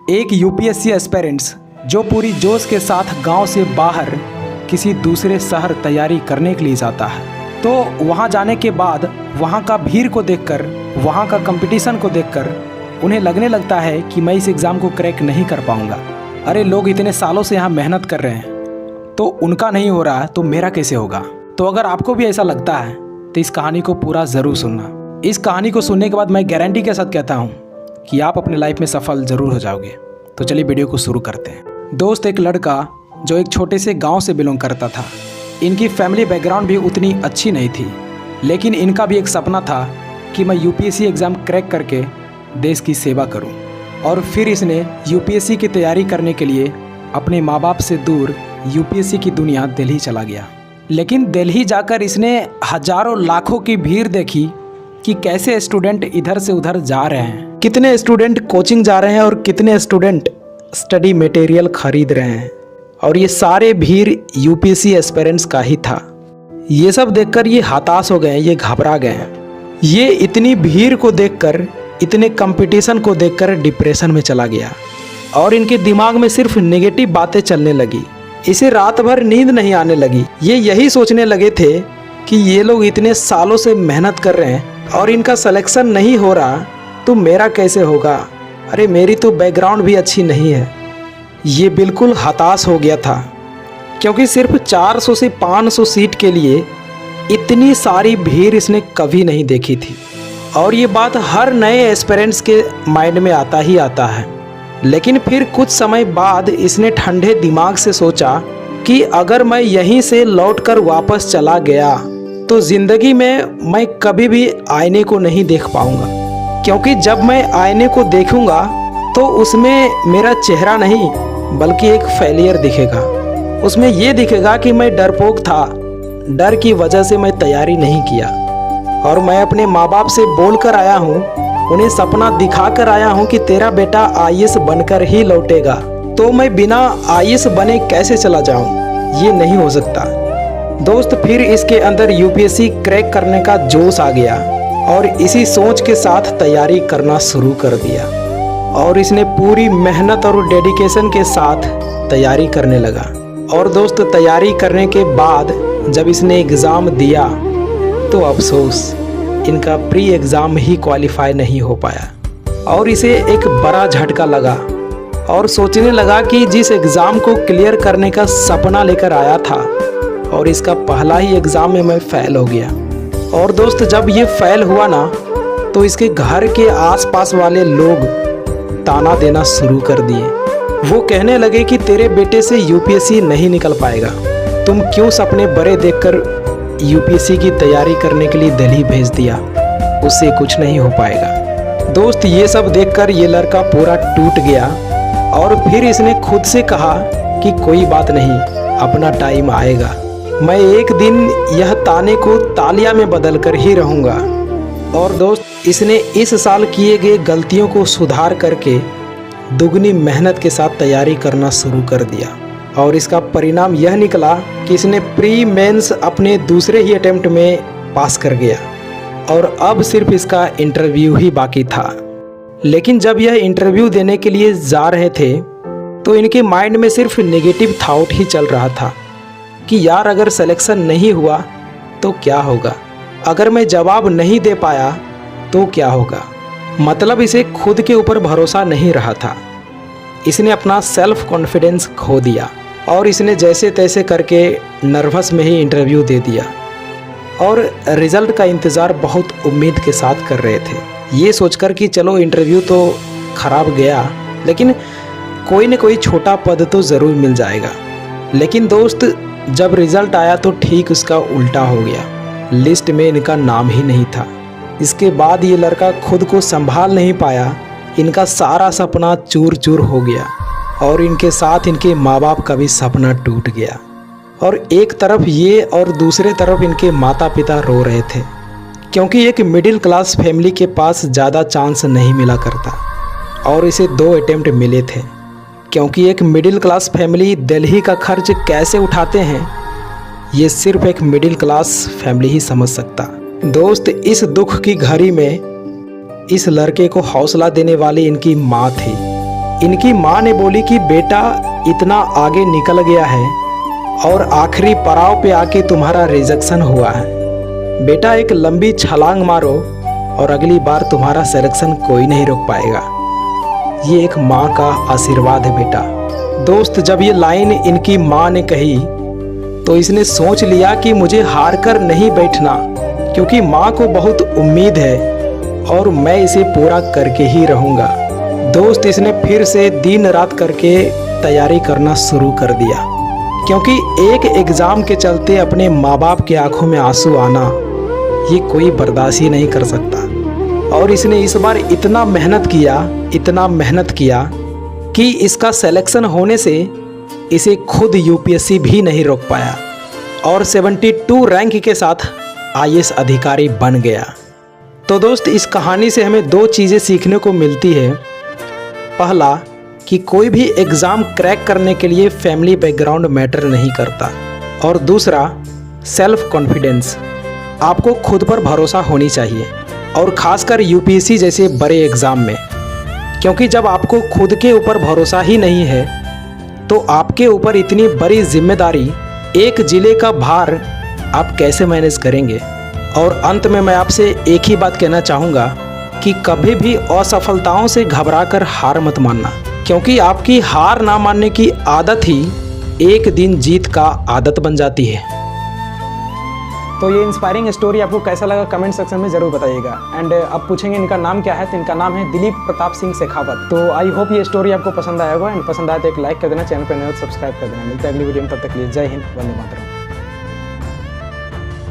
एक UPSC aspirants जो पूरी जोश के साथ गांव से बाहर किसी दूसरे शहर तैयारी करने के लिए जाता है, तो वहां जाने के बाद वहां का भीड़ को देखकर, वहां का कंपटीशन को देखकर उन्हें लगने लगता है कि मैं इस एग्ज़ाम को क्रैक नहीं कर पाऊंगा। अरे लोग इतने सालों से यहाँ मेहनत कर रहे हैं, तो उनका नहीं हो रहा है तो मेरा कैसे होगा। तो अगर आपको भी ऐसा लगता है तो इस कहानी को पूरा ज़रूर सुनना। इस कहानी को सुनने के बाद मैं गारंटी के साथ कहता हूँ कि आप अपने लाइफ में सफल ज़रूर हो जाओगे। तो चलिए वीडियो को शुरू करते हैं। दोस्त, एक लड़का जो एक छोटे से गांव से बिलोंग करता था। इनकी फैमिली बैकग्राउंड भी उतनी अच्छी नहीं थी, लेकिन इनका भी एक सपना था कि मैं यूपीएससी एग्ज़ाम क्रैक करके देश की सेवा करूं। और फिर इसने यूपीएससी की तैयारी करने के लिए अपने माँ बाप से दूर यूपीएससी की दुनिया दिल्ली चला गया। लेकिन दिल्ली जाकर इसने हजारों लाखों की भीड़ देखी कि कैसे स्टूडेंट इधर से उधर जा रहे हैं, कितने स्टूडेंट कोचिंग जा रहे हैं और कितने स्टूडेंट स्टडी मटेरियल खरीद रहे हैं। और ये सारे भीड़ यूपीएससी एस्पिरेंट्स का ही था। ये सब देखकर ये हताश हो गए, ये घबरा गए। ये इतनी भीड़ को देखकर, इतने कंपटीशन को देखकर डिप्रेशन में चला गया और इनके दिमाग में सिर्फ नेगेटिव बातें चलने लगी। इसे रात भर नींद नहीं आने लगी। ये यही सोचने लगे थे कि ये लोग इतने सालों से मेहनत कर रहे हैं और इनका सिलेक्शन नहीं हो रहा तो मेरा कैसे होगा। अरे मेरी तो बैकग्राउंड भी अच्छी नहीं है। ये बिल्कुल हताश हो गया था, क्योंकि सिर्फ 400 से 500 सीट के लिए इतनी सारी भीड़ इसने कभी नहीं देखी थी। और ये बात हर नए एस्पिरेंट्स के माइंड में आता ही आता है। लेकिन फिर कुछ समय बाद इसने ठंडे दिमाग से सोचा कि अगर मैं यहीं से लौटकर वापस चला गया तो ज़िंदगी में मैं कभी भी आईने को नहीं देख पाऊंगा, क्योंकि जब मैं आईने को देखूंगा तो उसमें मेरा चेहरा नहीं बल्कि एक फेलियर दिखेगा। उसमें ये दिखेगा कि मैं डरपोक था, डर की वजह से मैं तैयारी नहीं किया। और मैं अपने माँ बाप से बोल कर आया हूँ, उन्हें सपना दिखा कर आया हूँ कि तेरा बेटा आईएएस बनकर ही लौटेगा, तो मैं बिना आईएएस बने कैसे चला जाऊँ। ये नहीं हो सकता। दोस्त, फिर इसके अंदर यूपीएससी क्रैक करने का जोश आ गया और इसी सोच के साथ तैयारी करना शुरू कर दिया। और इसने पूरी मेहनत और डेडिकेशन के साथ तैयारी करने लगा। और दोस्त, तैयारी करने के बाद जब इसने एग्ज़ाम दिया तो अफसोस, इनका प्री एग्ज़ाम ही क्वालिफाई नहीं हो पाया। और इसे एक बड़ा झटका लगा और सोचने लगा कि जिस एग्ज़ाम को क्लियर करने का सपना लेकर आया था और इसका पहला ही एग्ज़ाम में मैं फ़ेल हो गया। और दोस्त, जब ये फ़ेल हुआ ना तो इसके घर के आसपास वाले लोग ताना देना शुरू कर दिए। वो कहने लगे कि तेरे बेटे से यूपीएससी नहीं निकल पाएगा, तुम क्यों सपने बड़े देखकर यूपीएससी की तैयारी करने के लिए दिल्ली भेज दिया, उससे कुछ नहीं हो पाएगा। दोस्त, ये सब देखकर ये लड़का पूरा टूट गया और फिर इसने खुद से कहा कि कोई बात नहीं, अपना टाइम आएगा। मैं एक दिन यह ताने को तालिया में बदल कर ही रहूँगा। और दोस्त, इसने इस साल किए गए गलतियों को सुधार करके दुगनी मेहनत के साथ तैयारी करना शुरू कर दिया। और इसका परिणाम यह निकला कि इसने प्री मेंस अपने दूसरे ही अटेम्प्ट में पास कर गया और अब सिर्फ इसका इंटरव्यू ही बाकी था। लेकिन जब यह इंटरव्यू देने के लिए जा रहे थे तो इनके माइंड में सिर्फ नेगेटिव थॉट ही चल रहा था कि यार अगर सिलेक्शन नहीं हुआ तो क्या होगा, अगर मैं जवाब नहीं दे पाया तो क्या होगा। मतलब इसे खुद के ऊपर भरोसा नहीं रहा था। इसने अपना सेल्फ कॉन्फिडेंस खो दिया और इसने जैसे तैसे करके नर्वस में ही इंटरव्यू दे दिया और रिज़ल्ट का इंतज़ार बहुत उम्मीद के साथ कर रहे थे, ये सोचकर कि चलो इंटरव्यू तो ख़राब गया लेकिन कोई न कोई छोटा पद तो ज़रूर मिल जाएगा। लेकिन दोस्त, जब रिज़ल्ट आया तो ठीक उसका उल्टा हो गया। लिस्ट में इनका नाम ही नहीं था। इसके बाद ये लड़का खुद को संभाल नहीं पाया। इनका सारा सपना चूर चूर हो गया और इनके साथ इनके माँ बाप का भी सपना टूट गया। और एक तरफ ये और दूसरे तरफ इनके माता पिता रो रहे थे, क्योंकि एक मिडिल क्लास फैमिली के पास ज़्यादा चांस नहीं मिला करता और इसे 2 अटेम्प्ट मिले थे, क्योंकि एक मिडिल क्लास फैमिली दिल्ली का खर्च कैसे उठाते हैं ये सिर्फ एक मिडिल क्लास फैमिली ही समझ सकता। दोस्त, इस दुख की घड़ी में इस लड़के को हौसला देने वाली इनकी माँ थी। इनकी माँ ने बोली कि बेटा इतना आगे निकल गया है और आखिरी पड़ाव पे आके तुम्हारा रिजेक्शन हुआ है। बेटा एक लंबी छलांग मारो और अगली बार तुम्हारा सिलेक्शन कोई नहीं रोक पाएगा। ये एक माँ का आशीर्वाद है बेटा। दोस्त, जब ये लाइन इनकी माँ ने कही तो इसने सोच लिया कि मुझे हार कर नहीं बैठना, क्योंकि माँ को बहुत उम्मीद है और मैं इसे पूरा करके ही रहूँगा। दोस्त, इसने फिर से दिन रात करके तैयारी करना शुरू कर दिया, क्योंकि एक एग्ज़ाम के चलते अपने माँ बाप के आंखों में आंसू आना ये कोई बर्दाश्त ही नहीं कर सकता। और इसने इस बार इतना मेहनत किया कि इसका सिलेक्शन होने से इसे खुद यूपीएससी भी नहीं रोक पाया और 72 रैंक के साथ आईएएस अधिकारी बन गया। तो दोस्त, इस कहानी से हमें 2 चीज़ें सीखने को मिलती है। पहला कि कोई भी एग्ज़ाम क्रैक करने के लिए फैमिली बैकग्राउंड मैटर नहीं करता, और दूसरा सेल्फ कॉन्फिडेंस। आपको खुद पर भरोसा होनी चाहिए, और ख़ासकर यूपीएससी जैसे बड़े एग्ज़ाम में, क्योंकि जब आपको खुद के ऊपर भरोसा ही नहीं है तो आपके ऊपर इतनी बड़ी जिम्मेदारी, एक ज़िले का भार आप कैसे मैनेज करेंगे। और अंत में मैं आपसे एक ही बात कहना चाहूँगा कि कभी भी असफलताओं से घबराकर हार मत मानना, क्योंकि आपकी हार ना मानने की आदत ही एक दिन जीत का आदत बन जाती है। तो ये इंस्पायरिंग स्टोरी आपको कैसा लगा कमेंट सेक्शन में ज़रूर बताइएगा। एंड अब पूछेंगे इनका नाम क्या है, तो इनका नाम है दिलीप प्रताप सिंह शेखावत। तो आई होप ये स्टोरी आपको पसंद आया होगा, एंड पसंद आया तो एक लाइक कर देना, चैनल पर नए हो तो सब्सक्राइब कर देना। मिलते हैं अगली वीडियो में, तब तक के लिए जय हिंद, वंदे मातरम।